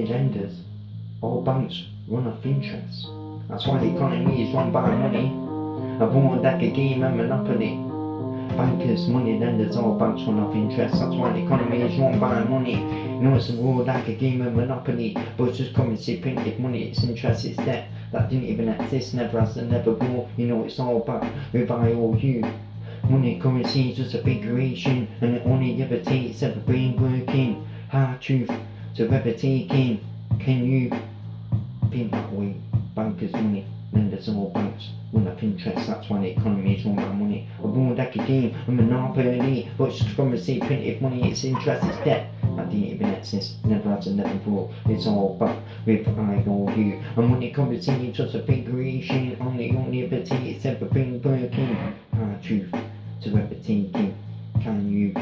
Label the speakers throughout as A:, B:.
A: lenders. All banks run off interest. That's why the economy is run by money. A board like a game and monopoly. Bankers, money lenders, all banks run off interest. That's why the economy is run by money. You know it's a world like a game of monopoly, but it's just currency, printed money, it's interest, it's debt that didn't even exist, never has and never will. You know it's all back with IOU. Money, currency is just a big creation, and it only ever takes ever brain working. Hard truth to ever taking. Can you think that way? Bankers, money lenders, all banks run up interest. That's why the economy is run by money. A world like a game, a monopoly, but it's just currency, printed money, it's interest, it's debt that didn't even exist, never has and never will. It's all back with IOU. And money, currency is just a big creation, only ever takes ever been working. Hard truth to ever taking. Can you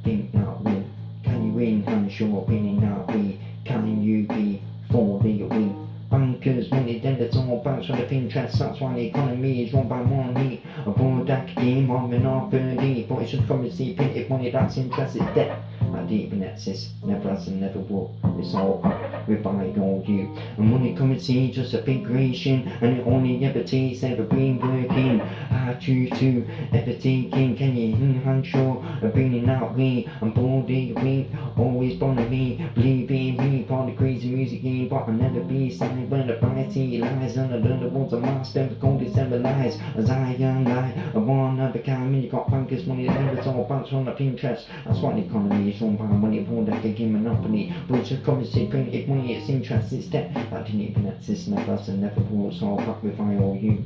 A: think that way? Can you enhance your opinion that way? Can you be for the way? Bankers, money lenders, all banks run up interest. That's why the economy is run by money. A board like a game on monopoly, but it's just currency, printed money, that's interest, it's debt that didn't even exist, never has and never will. It's all back with IOU. And money, currency, just a big creation, and it only ever takes ever been working. Hard to ever taking. Can you enhance your opinion that way? I'm bored of me, always born of me. Believe in me, for the crazy music game, but I'll never be silent when the variety lies. And I learn the words of master, the coldest ever lies. As I am I one of a kind. When you got bankers, money lenders, all banks run up interest. That's why the economy is run by money, board like a game monopoly. But it's just currency, printed money, it's interest, it's debt that didn't even exist, never has and never will. It's all back with IOU.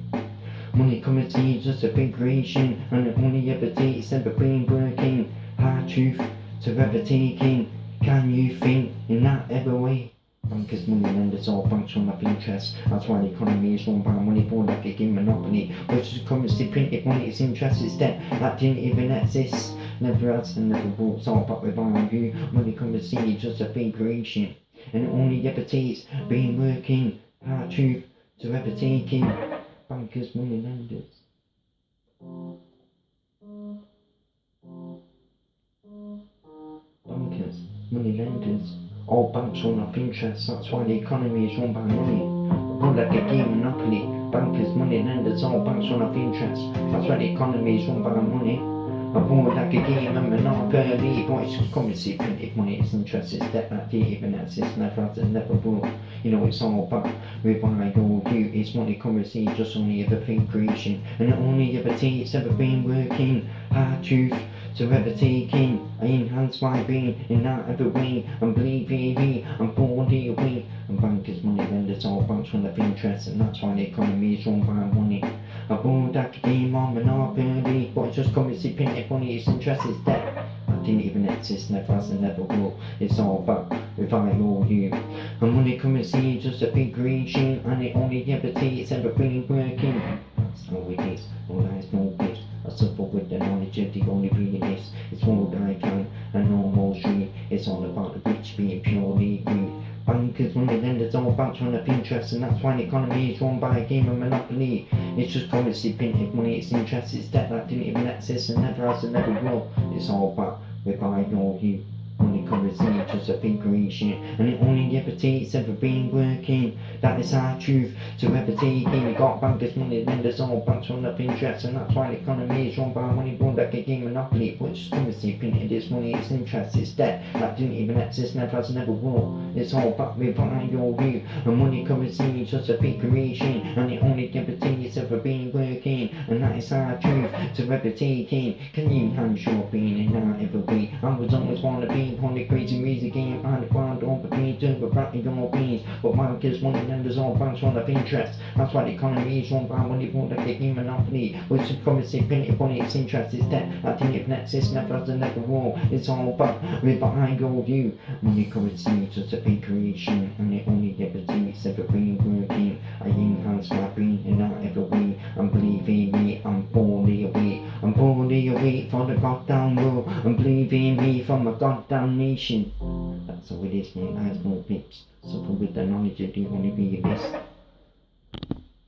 A: Money, currency is just a big creation, and it only ever takes ever been working. Hard truth to ever taking. Can you think in that ever way? Bankers, money lenders, all banks run up interest. That's why the economy is run by money, board like a game monopoly. But it's just currency, printed money, it's interest, it's debt that didn't even exist, never has and never will. It's all back with IOU. Money, currency is just a big creation, and it only ever takes been working. Hard truth to ever taking. Bankers, money lenders. Bankers, money lenders, all banks run off interest. That's why the economy is run by money. Run like a game monopoly. Bankers, money lenders, all banks run off interest. That's why the economy is run by money. A board like a game and monopoly, but it's just currency, printed money, it's interest, it's debt that didn't even exist, never has and never will. You know it's all back with IOU. It's money, currency, just only ever think creation, and it only ever takes ever been working. Hard truth to ever taking. I enhance my being in that ever way, and believe in me, I'm bored away. And bankers, money lenders, all banks run up interest, and that's why the economy is run by money. A board like a game on monopoly, but it's just currency, printed money, it's interest, it's debt that didn't even exist, never has and never will. It's all back with IOU. And money, currency is just a big creation, and it only ever takes ever been working. That's how it is, no lies, no gifts. I suffer with the knowledge of the only being is. It's world I can and no more street. It's all about the rich being purely greed. Bankers, money lenders, all banks run up interest, and that's why the economy is run by a game of monopoly. It's just currency, printed money, it's interest, it's debt that didn't even exist and never has and never will. It's all back with IOU. Money, currency, just a big creation, and it only ever takes ever been working. That is our truth to ever taking. We got bankers, money lenders, all banks run up interest, and that's why the economy is run by money, board like a game monopoly. But it's currency, printed, it's money, it's interest, it's debt that didn't even exist, never has, never will. It's all back with IOU. And money, currency, just a big creation, and it only ever takes ever been working. And that is our truth to ever taking. Can you enhance your being in that ever way? I was always wanna be on the crazy music game, I found on the beat to without your beans. But bankers, money lenders, all banks run up interest. That's why the economy is run by money, board like a game monopoly. With some currency, printed money, it's interest, it's debt that didn't even exist, never has and never will. It's all back with IOU. Money, currency, just a big creation, and it only ever takes ever been working. I enhance my being in that ever way, and believe in me, I'm boldly away. I'm boldly away for the goddamn world, and believe in me from a goddamn nation. That's how it is, no lies, no bits. Suffer with the knowledge of the only be this.